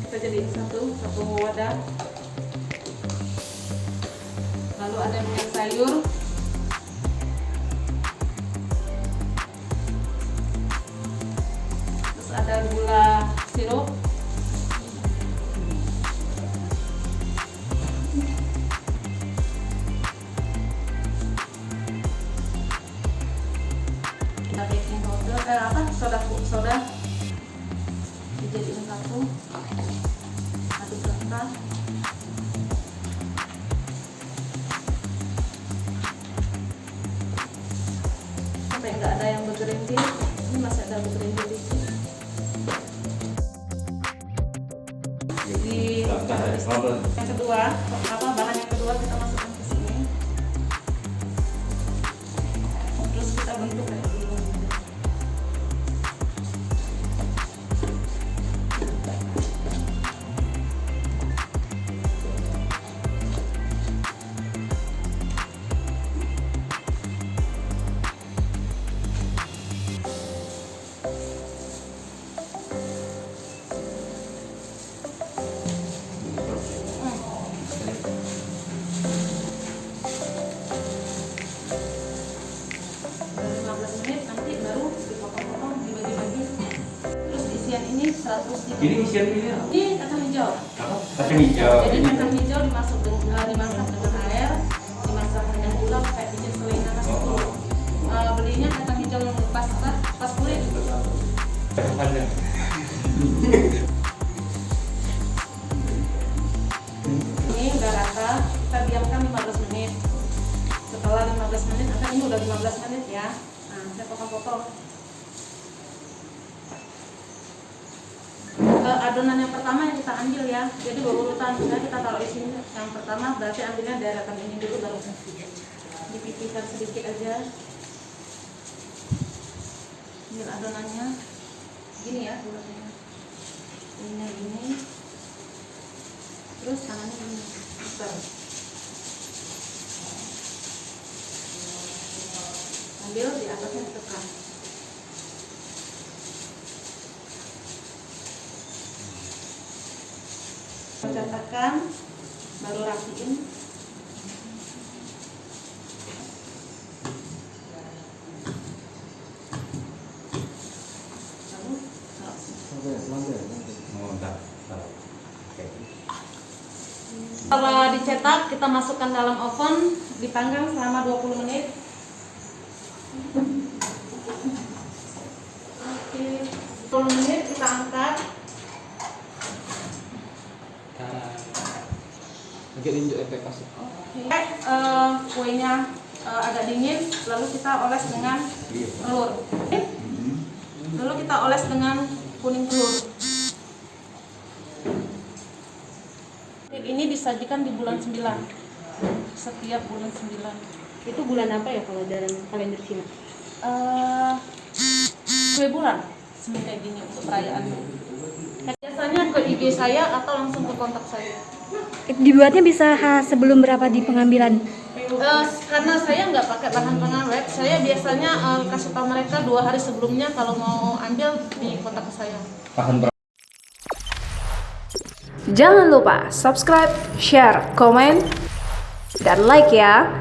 kita jadiin satu wadah. Lalu ada minyak sayur, terus ada gula sirup, kita baking powder, soda dijadiin satu, aduk rata. Sampai nggak ada yang bergerintir. Ini masih ada bergerintir dikit. Jadi yang kedua, bahan yang kedua kita masukkan ke sini. Terus kita bentuk kayak gini. Ini isiannya apa? Ini kacang hijau. Kacang hijau. Jadi kacang hijau dimasak dengan air, dimasak dengan gula kayak bikin selai nanas itu. Belinya kacang hijau yang pas kulit. Panjang. Ini udah rata, kita diamkan 15 menit. Setelah 15 menit, ini udah 15 menit ya. Nah, saya potong-potong. Adonan yang pertama yang kita ambil ya, jadi berurutan. Kita taruh di sini. Yang pertama berarti ambilnya deretan ini dulu, baru dipipihkan sedikit aja. Ambil adonannya, gini ya, bulatnya. Ini, terus tangannya ini, besar. Ambil di atasnya ditekan. Cetakan, baru rapiin. Setelah dicetak, kita masukkan dalam oven, dipanggang selama 20 menit. Oke, 10 menit kita angkat. Agak injek efek kasih. Oke, kuenya agak dingin, lalu kita oles dengan telur. Lalu kita oles dengan kuning telur. Ini disajikan di bulan 9. Setiap bulan 9. Itu bulan apa ya kalau dalam kalender Cina? Kue bulan, seperti kayak gini untuk perayaan. Biasanya ke IG saya atau langsung ke kontak saya. Dibuatnya bisa sebelum berapa di pengambilan? Karena saya nggak pakai bahan pengawet, saya biasanya kasih tahu mereka 2 hari sebelumnya kalau mau ambil di kontak saya. Jangan lupa subscribe, share, komen, dan like ya.